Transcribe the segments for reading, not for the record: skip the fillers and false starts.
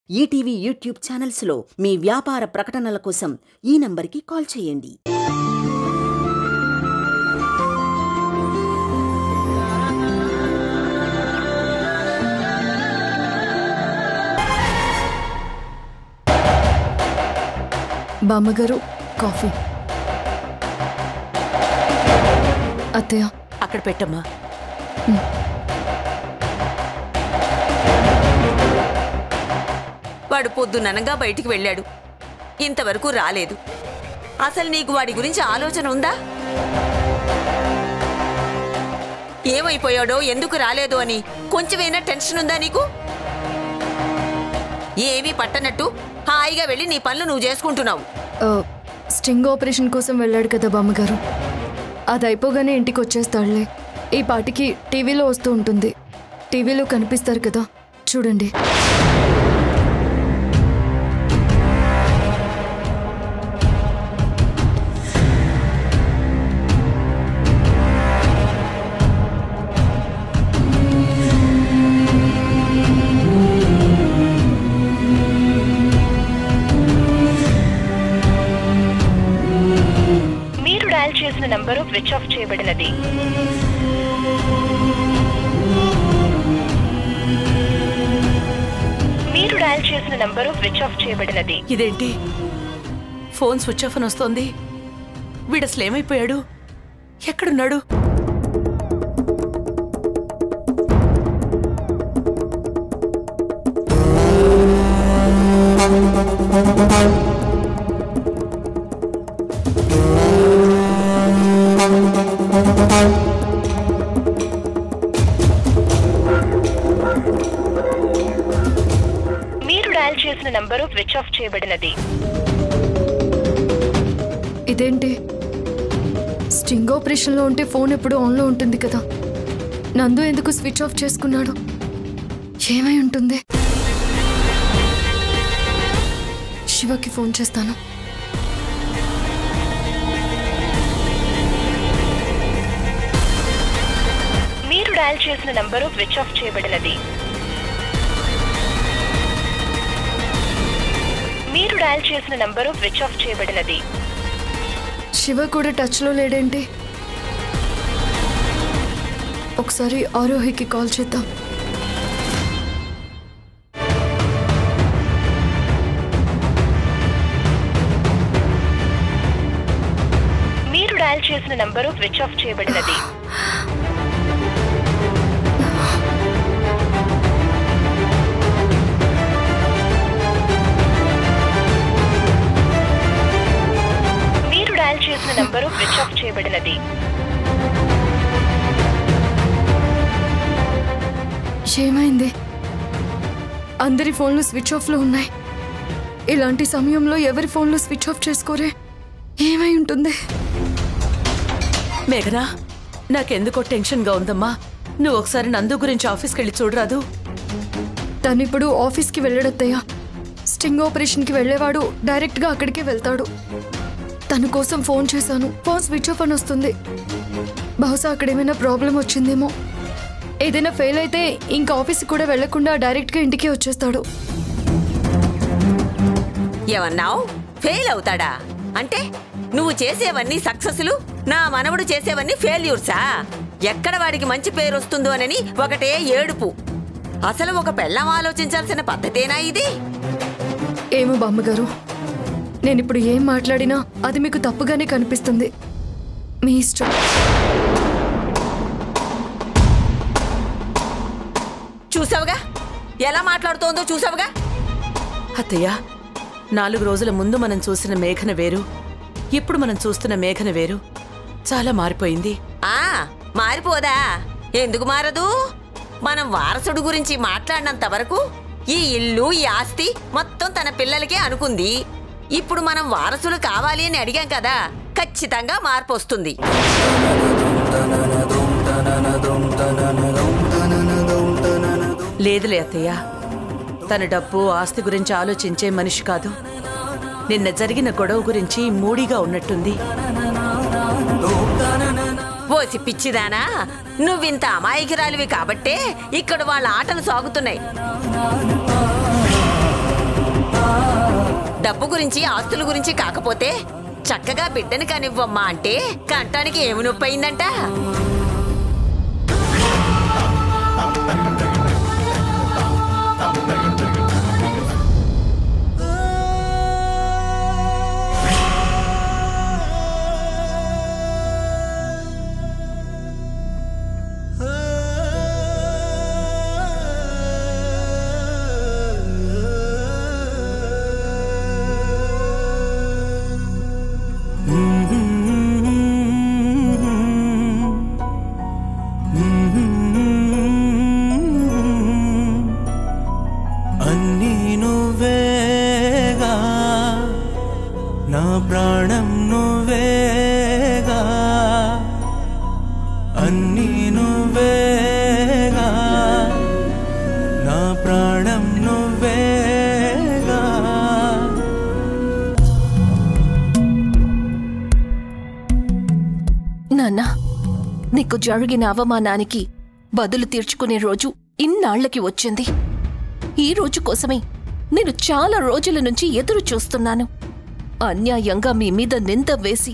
ETV YouTube ఛానల్స్లో మీ వ్యాపార ప్రకటనల కోసం ఈ నంబర్కి కాల్ చేయండి. బామ్మగారు కాఫీ. అత్తయ్య అక్కడ పెట్టమ్మా. వాడు పొద్దుననగా బయటికి వెళ్ళాడు, ఇంతవరకు రాలేదు. అసలు నీకు వాడి గురించి ఆలోచన ఉందా? ఏమైపోయాడో, ఎందుకు రాలేదు అని కొంచెమైనా టెన్షన్ ఉందా నీకు? ఏమీ పట్టనట్టు హాయిగా వెళ్ళి నీ పనులు నువ్వు చేసుకుంటున్నావు. స్టింగ్ ఆపరేషన్ కోసం వెళ్ళాడు కదా బామ్మగారు, అది అయిపోగానే ఇంటికి వచ్చేస్తాడులే. ఈ పాటికి టీవీలో వస్తూ ఉంటుంది, టీవీలో కనిపిస్తారు కదా, చూడండి. చేసిన నంబరు స్విచ్ ఆఫ్ చేయబడినది. మీరు డయల్ చేసిన నంబరు స్విచ్ ఆఫ్ చేయబడినది. ఇదేంటి ఫోన్ స్విచ్ ఆఫ్ అని వస్తోంది? వీడు అసలు ఏమైపోయాడు? ఎక్కడున్నాడు? మీరు డయల్ చేసిన నంబరు స్విచ్ ఆఫ్ చేయబడినది. ఇదేంటి? స్టింగ్ ఆపరేషన్లో ఉంటే ఫోన్ ఎప్పుడు ఆన్లో ఉంటుంది కదా, నందు ఎందుకు స్విచ్ ఆఫ్ చేసుకున్నాడు? ఏమై ఉంటుంది? శివకి ఫోన్ చేస్తాను. మీరు డయల్ చేసిన నంబరు స్విచ్ ఆఫ్ చేయబడినది. మీరు డయల్ చేసిన నంబరు స్విచ్ ఆఫ్ చేయబడినది. శివ కూడా టచ్లో లేడేంటి? ఒకసారి ఆరోహికి కాల్ చేద్దాం. మీరు డయల్ చేసిన నంబరు స్విచ్ ఆఫ్ చేయబడినది. మీరు డయల్ చేసిన నంబరు స్విచ్ ఆఫ్ చేయబడినది. ఏమైంది? అందరి ఫోన్లు స్విచ్ ఆఫ్లో ఉన్నాయి. ఇలాంటి సమయంలో ఎవరి ఫోన్లు స్విచ్ ఆఫ్ చేసుకోరే? ఏమై ఉంటుంది? మేఘనా, నాకెందుకో టెన్షన్గా ఉందమ్మా. నువ్వు ఒకసారి నందు గురించి ఆఫీస్కి వెళ్ళి చూడరాదు? తనిప్పుడు ఆఫీస్కి వెళ్ళడత్తయ్యా. స్టింగ్ ఆపరేషన్కి వెళ్ళేవాడు డైరెక్ట్గా అక్కడికే వెళ్తాడు. తన కోసం ఫోన్ చేశాను, ఫోన్ స్విచ్ ఆఫ్ అని వస్తుంది. బహుశా అక్కడేమైనా ప్రాబ్లం వచ్చిందేమో. ఏదైనా ఫెయిల్ అయితే ఇంకా ఆఫీస్కి కూడా వెళ్లకుండా డైరెక్ట్గా ఇంటికే వచ్చేస్తాడు. ఏమన్నావు? ఫెయిల్ అవుతాడా? అంటే నువ్వు చేసేవన్నీ సక్సెస్లు, నా మనవడు చేసేవన్నీ ఫెయిల్యూర్సా? ఎక్కడ వాడికి మంచి పేరు వస్తుందో అని ఒకటే ఏడుపు. అసలు ఒక పెళ్ళం ఆలోచించాల్సిన పద్ధతేనా ఇది? ఏమో బామ్మగారు, నేనిప్పుడు ఏం మాట్లాడినా అది మీకు తప్పుగానే కనిపిస్తుంది. మీ ఇష్టం. చూసావుగా ఎలా మాట్లాడుతోందో? చూసావుగా? అత్తయ్య, 4 రోజుల ముందు మనం చూసిన మేఘన వేరు, ఇప్పుడు మనం చూస్తున్న మేఘన వేరు. చాలా మారిపోయింది. మారిపోదా? ఎందుకు మారదు? మనం వారసుడు గురించి మాట్లాడినంత వరకు ఈ ఇల్లు, ఈ ఆస్తి మొత్తం తన పిల్లలకే అనుకుంది. ఇప్పుడు మనం వారసులు కావాలి అని అడిగాం కదా, ఖచ్చితంగా మార్పు వస్తుంది. లేదులే అత్తయ్య, తన డబ్బు ఆస్తి గురించి ఆలోచించే మనిషి కాదు. నిన్న జరిగిన గొడవ గురించి మూడీగా ఉన్నట్టుంది. ఓసి పిచ్చిదానా, నువ్వింత అమాయకురాలివి కాబట్టే ఇక్కడ వాళ్ళ ఆటలు సాగుతున్నాయి. డబ్బు గురించి ఆస్తుల గురించి కాకపోతే చక్కగా బిడ్డని కానివ్వమ్మా అంటే కంటానికి ఏమి నొప్పి అయిందంట. నాన్నా, నీకు జరిగిన అవమానానికి బదులు తీర్చుకునే రోజు ఇన్నాళ్లకి వచ్చింది. ఈ రోజు కోసమే నేను చాలా రోజుల నుంచి ఎదురు చూస్తున్నాను. అన్యాయంగా మీ మీద నింద వేసి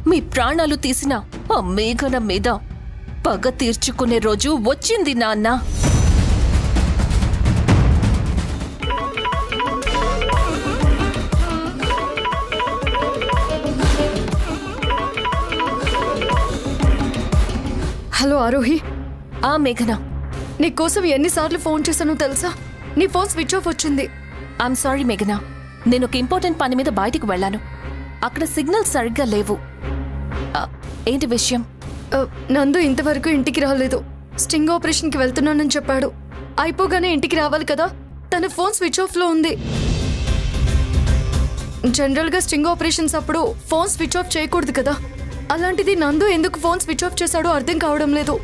మీ ప్రాణాలు తీసిన ఆ మేఘన మీద పగ తీర్చుకునే రోజు వచ్చింది నాన్నా. హలో ఆరోహి. మేఘన, నీకోసం ఎన్నిసార్లు ఫోన్ చేశానో తెలుసా? నీ ఫోన్ స్విచ్ ఆఫ్ వచ్చింది. ఐఎమ్ సారీ మేఘన, నేను ఒక ఇంపార్టెంట్ పని మీద బయటికి వెళ్ళాను. అక్కడ సిగ్నల్ సరిగ్గా లేవు. ఏంటి విషయం? నందు ఇంతవరకు ఇంటికి రాలేదు. స్టింగ్ ఆపరేషన్కి వెళ్తున్నానని చెప్పాడు. అయిపోగానే ఇంటికి రావాలి కదా. తన ఫోన్ స్విచ్ ఆఫ్లో ఉంది. జనరల్గా స్టింగ్ ఆపరేషన్స్ అప్పుడు ఫోన్ స్విచ్ ఆఫ్ చేయకూడదు కదా. అలాంటిది నందు ఎందుకు ఫోన్ స్విచ్ ఆఫ్ చేశాడో అర్థం కావడం లేదు.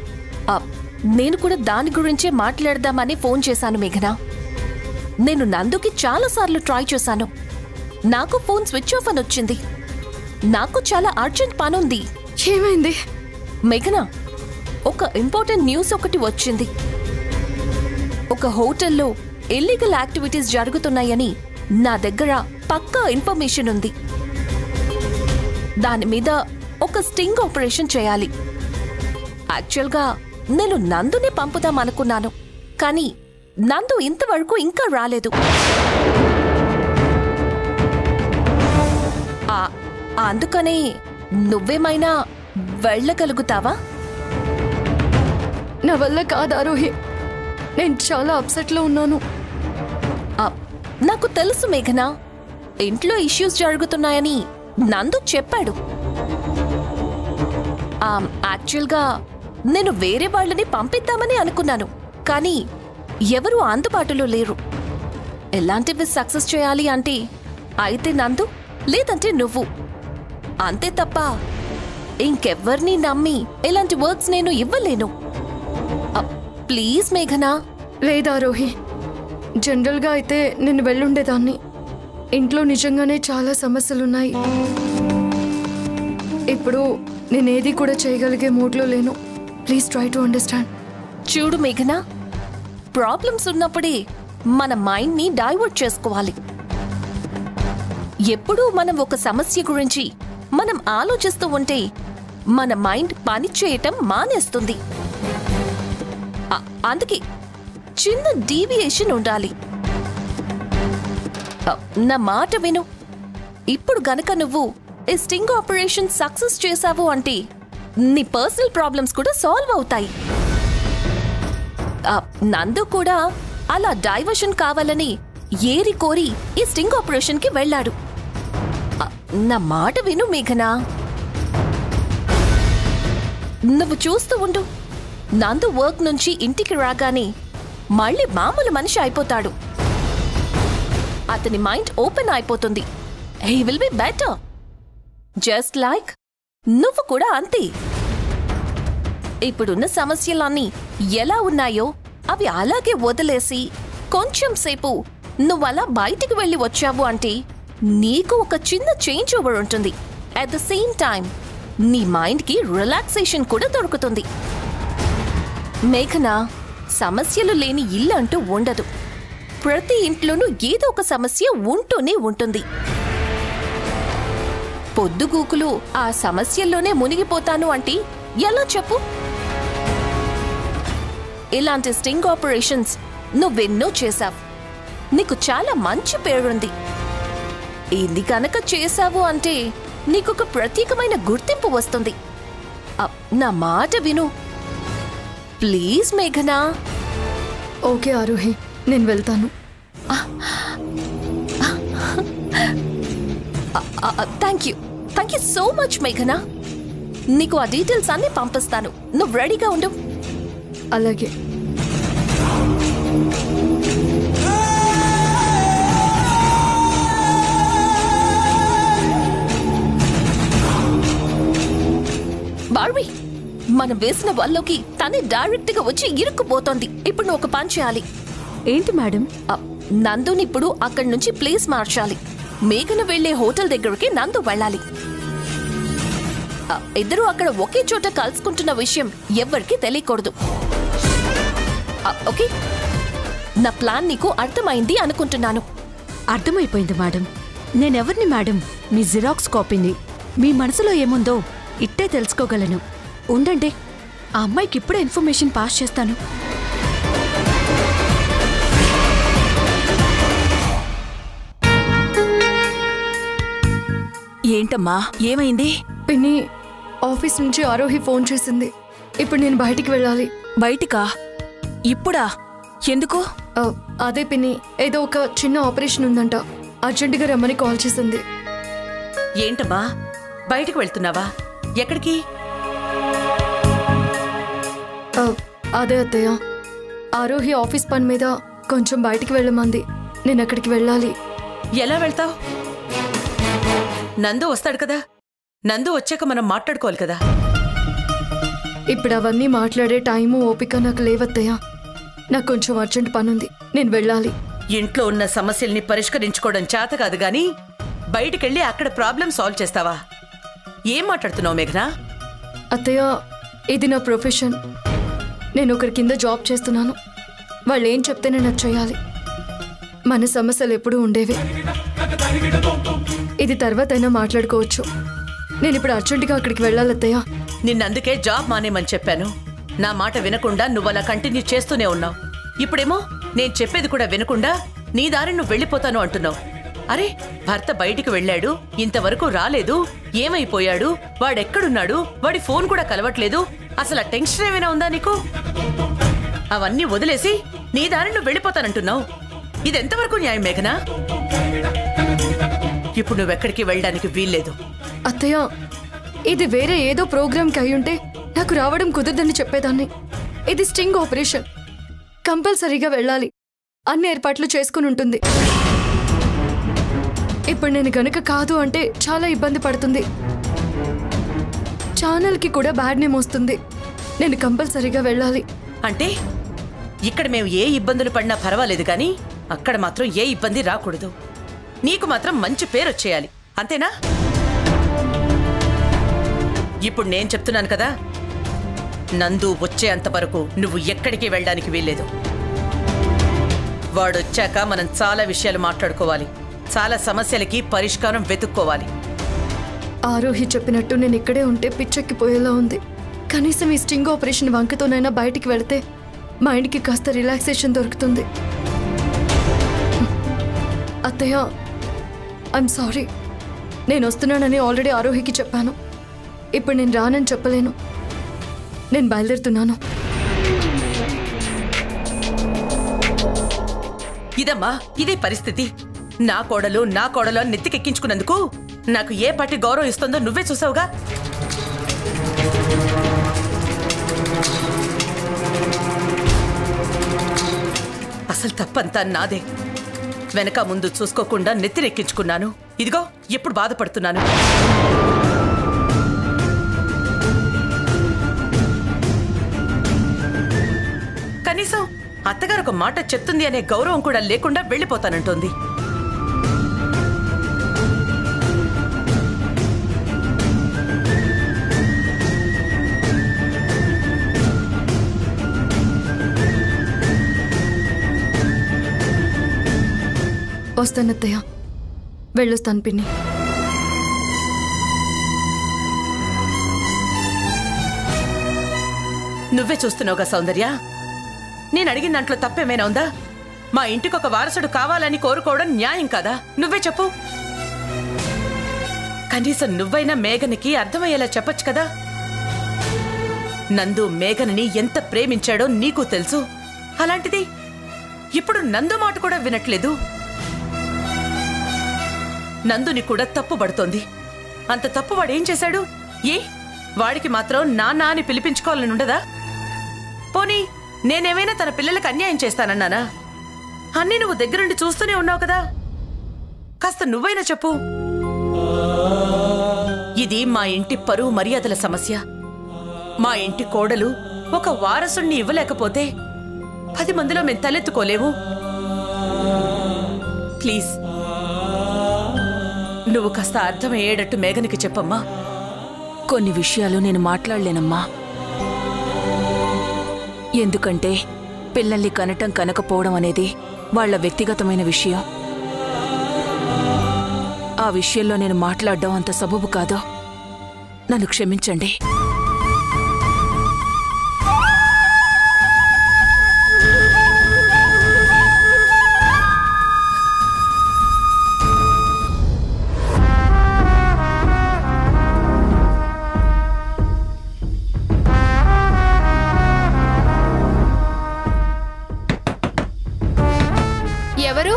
నేను కూడా దాని గురించే మాట్లాడదామని ఫోన్ చేశాను మేఘన. నేను నందుకి చాలాసార్లు ట్రై చేశాను. నాకు ఫోన్ స్విచ్ ఆఫ్ అని వచ్చింది. నాకు చాలా అర్జెంట్ పనుంది. ఏమైంది మేఘన? ఒక ఇంపార్టెంట్ న్యూస్ ఒకటి వచ్చింది. ఒక హోటల్లో ఇల్లీగల్ యాక్టివిటీస్ జరుగుతున్నాయని నా దగ్గర పక్కా ఇన్ఫర్మేషన్ ఉంది. దాని మీద ఒక స్టింగ్ ఆపరేషన్ చేయాలి. యాక్చువల్గా నేను నందుని పంపుదామనుకున్నాను, కానీ నందు ఇంతవరకు ఇంకా రాలేదు. అందుకనే నువ్వేమైనా వెళ్ళగలుగుతావా? నా వల్ల కాదు ఆరోహి. నేను చాలా అప్సెట్లో ఉన్నాను. నాకు తెలుసు మేఘన, ఇంట్లో ఇష్యూస్ జరుగుతున్నాయని నందు చెప్పాడు. యాక్చువల్గా నేను వేరే వాళ్ళని పంపిద్దామని అనుకున్నాను, కానీ ఎవరూ అందుబాటులో లేరు. ఎలాంటివి సక్సెస్ చేయాలి అంటే అయితే నందు, లేదంటే నువ్వు. అంతే తప్ప ఇంకెవ్వరినీ నమ్మి ఇలాంటి వర్క్స్ నేను ఇవ్వలేను. ప్లీజ్ మేఘనా. లేదా ఆరోహి, జనరల్గా అయితే నేను వెళ్ళుండేదాన్ని. ఇంట్లో నిజంగానే చాలా సమస్యలున్నాయి. ఇప్పుడు నేనేది కూడా చేయగలిగే మూడ్లో లేను. Please try to understand. చూడు మేఘనా, ప్రాబ్లమ్స్ ఉన్నప్పుడే మన మైండ్ని డైవర్ట్ చేసుకోవాలి. ఎప్పుడూ మనం ఒక సమస్య గురించి మనం ఆలోచిస్తూ ఉంటే మన మైండ్ పని చేయటం మానేస్తుంది. అందుకే చిన్న డీవియేషన్ ఉండాలి. నా మాట విను. ఇప్పుడు గనక నువ్వు ఈ స్టింగ్ ఆపరేషన్ సక్సెస్ చేశావు అంటే నీ పర్సనల్ ప్రాబ్లమ్స్ కూడా సాల్వ్ అవుతాయి. నందు కూడా అలా డైవర్షన్ కావాలని ఏరి కోరి ఈ స్టింగ్ ఆపరేషన్ కి వెళ్ళాడు. నా మాట విను మేఘనా. నువ్వు చూస్తూ ఉండు. నందు వర్క్ నుంచి ఇంటికి రాగానే మళ్ళీ మామూలు మనిషి అయిపోతాడు. అతని మైండ్ ఓపెన్ అయిపోతుంది. He will be better. Just like నువ్వు కూడా అంతే. ఇప్పుడున్న సమస్యలన్నీ ఎలా ఉన్నాయో అవి అలాగే వదిలేసి కొంచెం సేపు నువ్వలా బయటికి వెళ్ళి వచ్చావు అంటే నీకు ఒక చిన్న చేంజ్ ఓవర్ ఉంటుంది. అట్ ద సేమ్ టైం నీ మైండ్కి రిలాక్సేషన్ కూడా దొరుకుతుంది. మేఘనా, సమస్యలు లేని ఇల్లు అంటూ ఉండదు. ప్రతి ఇంట్లోనూ ఏదో ఒక సమస్య ఉంటూనే ఉంటుంది. పొద్దుగూకులు ఆ సమస్యల్లోనే మునిగిపోతాను అంటే ఎలా చెప్పు? ఇలాంటి స్టింగ్ ఆపరేషన్స్ నువ్వెన్నో చేశావు. నీకు చాలా మంచి పేరుంది. ఇది కనుక చేశావు అంటే నీకొక ప్రత్యేకమైన గుర్తింపు వస్తుంది. నా మాట విను ప్లీజ్ మేఘనా. ఓకే ఆరోహి, నేను వెళ్తాను. థ్యాంక్ యూ సో మచ్ మేఘనా. నీకు ఆ డీటెయిల్స్ అన్ని పంపిస్తాను. నువ్వు రెడీగా ఉండు. అలాగే. బార్బీ, మనం వేసిన వాళ్ళకి తనే డైరెక్ట్ గా వచ్చి ఇరుక్కుపోతోంది. ఇప్పుడు నువ్వు ఒక పని చేయాలి. ఏంటి మేడం? నందుని ఇప్పుడు అక్కడి నుంచి ప్లేస్ మార్చాలి. మేఘన వెళ్లే హోటల్ దగ్గరికి నందు వెళ్ళాలి. ఇద్దరు అక్కడ ఒకే చోట కలుసుకుంటున్న విషయం ఎవ్వరికీ తెలియకూడదు. ఓకే, నా ప్లాన్ నీకు అర్థమైంది అనుకుంటున్నాను. అర్థమైపోయింది మేడం. నేనెవరిని మేడం? మీ జిరాక్స్ కాపీని. మీ మనసులో ఏముందో ఇట్టే తెలుసుకోగలను. ఉండండి, ఆ అమ్మాయికి ఇప్పుడే ఇన్ఫర్మేషన్ పాస్ చేస్తాను. ఏంటమ్మా, ఏమైంది? పిన్ని, ఆఫీస్ నుంచి ఆరోహి ఫోన్ చేసింది. ఇప్పుడు నేను బయటికి వెళ్ళాలి. బయటికా? ఇప్పుడా? ఎందుకు? అదే పిన్ని, ఏదో ఒక చిన్న ఆపరేషన్ ఉందంట. అర్జెంటుగా రమ్మని కాల్ చేసింది. ఏంటమ్మా, బయటికి వెళ్తున్నావా? ఎక్కడికి? అదే అత్తయ్య, ఆరోహి ఆఫీస్ పని మీద కొంచెం బయటికి వెళ్ళమంది. నేను అక్కడికి వెళ్ళాలి. ఎలా వెళ్తావు? నందు వస్తాడు కదా. నందు వచ్చాక మనం మాట్లాడుకోవాలి కదా. ఇప్పుడు అవన్నీ మాట్లాడే టైము ఓపిక నాకు లేవత్తయ్య. నాకు కొంచెం అర్జెంట్ పనుంది, నేను వెళ్ళాలి. ఇంట్లో ఉన్న సమస్యల్ని పరిష్కరించుకోవడం చేత కాదు గాని బయటికెళ్ళి అక్కడ ప్రాబ్లం సాల్వ్ చేస్తావా? ఏం మాట్లాడుతున్నావు మేఘనా? అత్తయ్య, ఇది నా ప్రొఫెషన్. నేను ఒకరి కింద జాబ్ చేస్తున్నాను. వాళ్ళు ఏం చెప్తే నేను అది చేయాలి. మన సమస్యలు ఎప్పుడూ ఉండేవి. ఇది తర్వాత అయినా మాట్లాడుకోవచ్చు. నేను ఇప్పుడు అర్జెంటుగా అక్కడికి వెళ్ళాలి అత్తయ్య. నిన్నందుకే జాబ్ మానేమని చెప్పాను. నా మాట వినకుండా నువ్వు అలా కంటిన్యూ చేస్తూనే ఉన్నావు. ఇప్పుడేమో నేను చెప్పేది కూడా వినకుండా నీ దారి నువ్వు వెళ్ళిపోతాను అంటున్నావు. అరే, భర్త బయటికి వెళ్ళాడు, ఇంతవరకు రాలేదు, ఏమైపోయాడు, వాడెక్కడున్నాడు, వాడి ఫోన్ కూడా కలవట్లేదు, అసలు ఆ టెన్షన్ ఏమైనా ఉందా నీకు? అవన్నీ వదిలేసి నీ దారి నువ్వు వెళ్ళిపోతానంటున్నావు. ఇదెంతవరకు న్యాయం మేఘనా? ఇప్పుడు నువ్వెక్కడికి వెళ్ళడానికి వీల్లేదు. అత్తయ్య, ఇది వేరే ఏదో ప్రోగ్రామ్కి అయి ఉంటే నాకు రావడం కుదరదని చెప్పేదాన్ని. ఇది స్టింగ్ ఆపరేషన్, కంపల్సరీగా వెళ్ళాలి. అన్ని ఏర్పాట్లు చేసుకుని ఉంటుంది. ఇప్పుడు నేను గనుక కాదు అంటే చాలా ఇబ్బంది పడుతుంది. ఛానల్కి కూడా బ్యాడ్ నేమ్ వస్తుంది. నేను కంపల్సరీగా వెళ్ళాలి. అంటే ఇక్కడ మేము ఏ ఇబ్బందులు పడినా పర్వాలేదు కానీ అక్కడ మాత్రం ఏ ఇబ్బంది రాకూడదు. నీకు మాత్రం మంచి పేరు వచ్చేయాలి, అంతేనా? ఇప్పుడు నేను చెప్తున్నాను కదా, నందు వచ్చేంత వరకు నువ్వు ఎక్కడికి వెళ్ళడానికి వీల్లేదు. వాడొచ్చాక మనం చాలా విషయాలు మాట్లాడుకోవాలి, చాలా సమస్యలకి పరిష్కారం వెతుక్కోవాలి. ఆరోహి చెప్పినట్టు నేను ఇక్కడే ఉంటే పిచ్చెక్కిపోయేలా ఉంది. కనీసం ఈ స్టింగ్ ఆపరేషన్ వంకతోనైనా బయటికి వెళితే మైండ్కి కాస్త రిలాక్సేషన్ దొరుకుతుంది. అత్తయ్య, ఐఎమ్ సారీ. నేను వస్తున్నానని ఆల్రెడీ ఆరోహికి చెప్పాను. ఇప్పుడు నేను రానని చెప్పలేను. నేను బయలుదేరుతున్నాను. ఇదమ్మా, ఇదే పరిస్థితి. నా కోడలు నెత్తికెక్కించుకున్నందుకు నాకు ఏ పార్టీ గౌరవం ఇస్తుందో నువ్వే చూసావుగా. అసలు తప్పంతా నాదే. వెనక ముందు చూసుకోకుండా నెత్తినెక్కించుకున్నాను. ఇదిగో ఇప్పుడు బాధపడుతున్నాను. కనీసం అత్తగారు ఒక మాట చెప్తుంది అనే గౌరవం కూడా లేకుండా వెళ్ళిపోతానంటోంది. వస్తానత్తయ్య, వెళ్ళొస్తాను పిన్ని. నువ్వే చూస్తున్నావుగా సౌందర్య, నేను అడిగిన దాంట్లో తప్పేమైనా ఉందా? మా ఇంటికి ఒక వారసుడు కావాలని కోరుకోవడం న్యాయం కాదా? నువ్వే చెప్పు. కనీసం నువ్వైనా మేఘనకి అర్థమయ్యేలా చెప్పొచ్చు కదా. నందు మేఘనని ఎంత ప్రేమించాడో నీకు తెలుసు. అలాంటిది ఇప్పుడు నందు మాట కూడా వినట్లేదు. నందుని కూడా తప్పు పడుతోంది. అంత తప్పు వాడేం చేశాడు? వాడికి మాత్రం నాన్న అని పిలిపించుకోవాలని ఉండదా? పోనీ నేనేమైనా తన పిల్లలకు అన్యాయం చేస్తానన్నానా? అన్నీ నువ్వు దగ్గరుండి చూస్తూనే ఉన్నావు కదా. కాస్త నువ్వైనా చెప్పు. ఇది మా ఇంటి పరువు మర్యాదల సమస్య. మా ఇంటి కోడలు ఒక వారసుణ్ణి ఇవ్వలేకపోతే 10 మందిలో మేము తలెత్తుకోలేము. ప్లీజ్ నువ్వు కాస్త అర్థమయ్యేటట్టు మేఘనికి చెప్పమ్మా. కొన్ని విషయాలు నేను మాట్లాడలేనమ్మా. ఎందుకంటే పిల్లల్ని కనటం కనకపోవడం అనేది వాళ్ల వ్యక్తిగతమైన విషయం. ఆ విషయంలో నేను మాట్లాడడం అంత సబబు కాదు. నన్ను క్షమించండి. ఎవరు?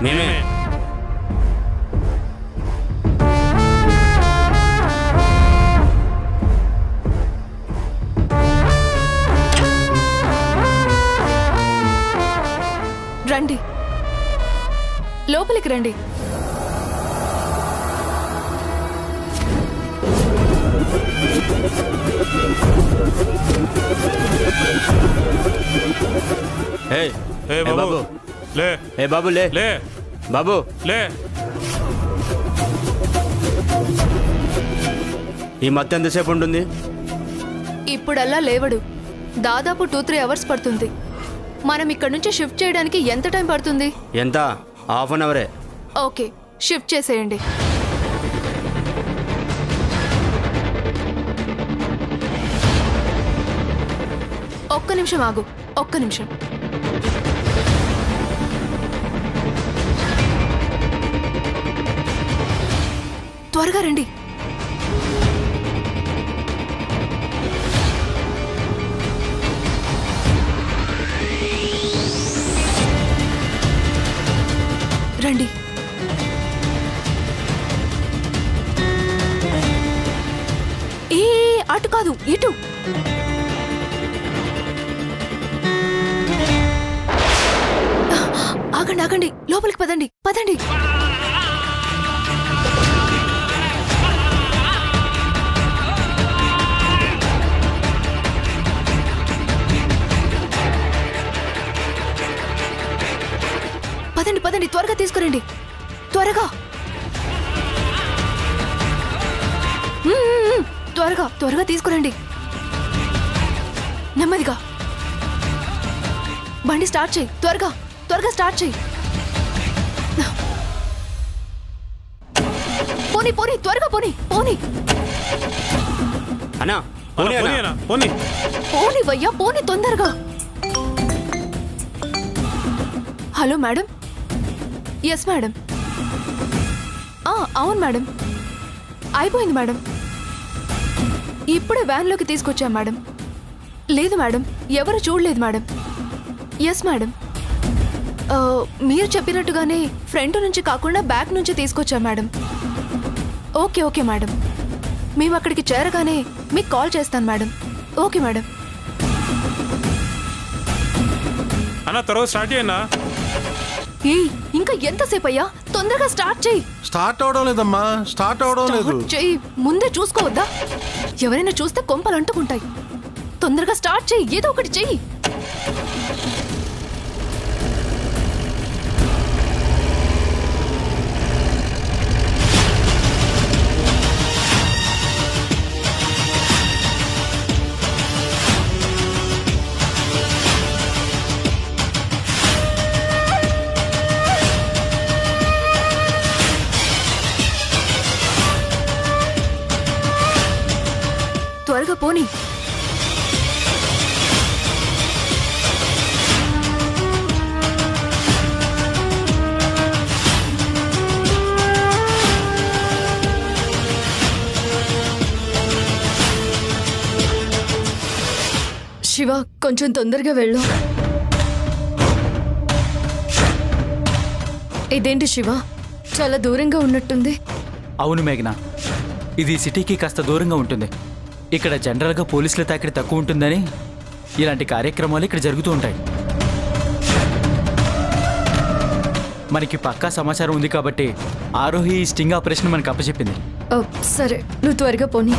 మేమే. రండి, లోపలికి రండి. బాబు లే, బాబు లే, లే బాబు లే. ఈ మత్తు ఎంతసేపు ఉంటుంది? ఇప్పుడల్లా లేవడు. దాదాపు 2-3 అవర్స్ పడుతుంది. మనం ఇక్కడ నుంచి షిఫ్ట్ చేయడానికి ఎంత టైం పడుతుంది? ఎంత? ½ అన్ అవరే. ఓకే, షిఫ్ట్ చేసేయండి. ఒక్క నిమిషం ఆగు, ఒక్క నిమిషం. త్వరగా రండి. రండి. అటు కాదు, ఇటు. ఆగండి ఆగండి, లోపలికి పదండి పదండి. పదండి పదండి, త్వరగా తీసుకురండి, త్వరగా త్వరగా త్వరగా తీసుకురండి. నెమ్మదిగా బండి స్టార్ట్ చేయి, త్వరగా త్వరగా స్టార్ట్ చేయి. పోనీ పోనీ, త్వరగా పోనీ పోనీ. పోనీ వయ్యా, పోనీ తొందరగా. Hello madam. Yes madam. అవును మేడం, అయిపోయింది మేడం. ఇప్పుడే వ్యాన్లోకి తీసుకొచ్చాం మేడం. లేదు మేడం, ఎవరు చూడలేదు మేడం. ఎస్ మేడం, మీరు చెప్పినట్టుగానే ఫ్రంట్ నుంచి కాకుండా బ్యాక్ నుంచి తీసుకొచ్చాం మేడం. ఓకే ఓకే మేడం, మేము అక్కడికి చేరగానే మీకు కాల్ చేస్తాను మేడం. Okay madam. అన్నా త్వరగా స్టార్ట్ చేయన్నా. ఇంకా ఎంతసేపు అయ్యా, తొందరగా స్టార్ట్ చేయి. స్టార్ట్ అవడం లేదమ్మా, స్టార్ట్ అవడం లేదు. చెయ్యి, ముందే చూసుకోవద్దా? ఎవరైనా చూస్తే కొంపలు అంటుకుంటాయి. తొందరగా స్టార్ట్ చెయ్యి, ఏదో ఒకటి చెయ్యి. త్వరగా పోనీ. శివ కొంచెం తొందరగా వెళ్ళు. ఇదేంటి శివ, చాలా దూరంగా ఉన్నట్టుంది. అవును మేఘన, ఇది సిటీకి కాస్త దూరంగా ఉంటుంది. ఇక్కడ జనరల్గా పోలీసుల తాకిడి తక్కువ ఉంటుందని ఇలాంటి కార్యక్రమాలు ఇక్కడ జరుగుతూ ఉంటాయి. మనకి పక్కా సమాచారం ఉంది కాబట్టి ఆరోహి స్టింగ్ ఆపరేషన్ మనకు అప్పచెప్పింది. సరే, నువ్వు త్వరగా పోనీ.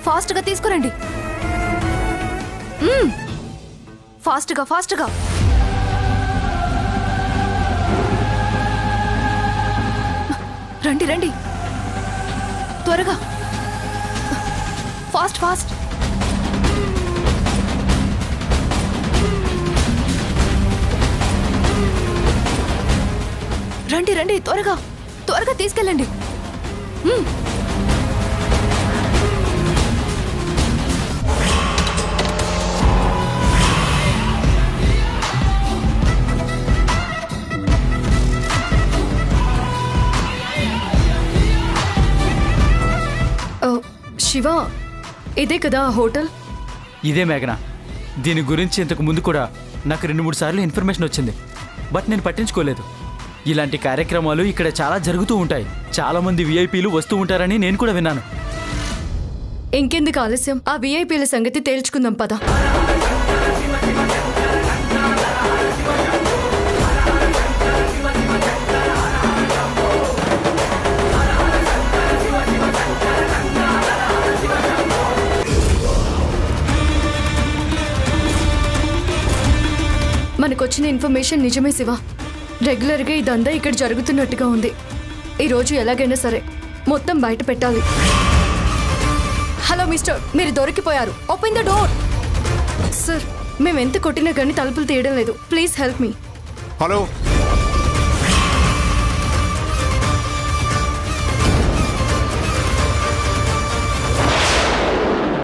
ఫాస్ట్గా తీసుకురండి. ఫాస్ట్గా ఫాస్ట్గా. రండి రండి, త్వరగా, ఫాస్ట్ ఫాస్ట్. రండి రండి, త్వరగా త్వరగా తీసుకెళ్ళండి. శివ, ఇదే కదా ఆ హోటల్? ఇదే మేఘన. దీని గురించి ఇంతకు ముందు కూడా నాకు 2-3 సార్లు ఇన్ఫర్మేషన్ వచ్చింది, బట్ నేను పట్టించుకోలేదు. ఇలాంటి కార్యక్రమాలు ఇక్కడ చాలా జరుగుతూ ఉంటాయి. చాలా మంది విఐపీలు వస్తూ ఉంటారని నేను కూడా విన్నాను. ఇంకెందుకు ఆలస్యం, ఆ విఐపీల సంగతి తేల్చుకుందాం పద. మనకొచ్చిన ఇన్ఫర్మేషన్ నిజమే శివ. రెగ్యులర్గా ఇదంతా ఇక్కడ జరుగుతున్నట్టుగా ఉంది. ఈరోజు ఎలాగైనా సరే మొత్తం బయట పెట్టాలి. హలో మిస్టర్, మీరు దొరికిపోయారు. Open the door. సార్, మేము ఎంత కొట్టినా కానీ తలుపులు తీయడం లేదు. Please help me. హలో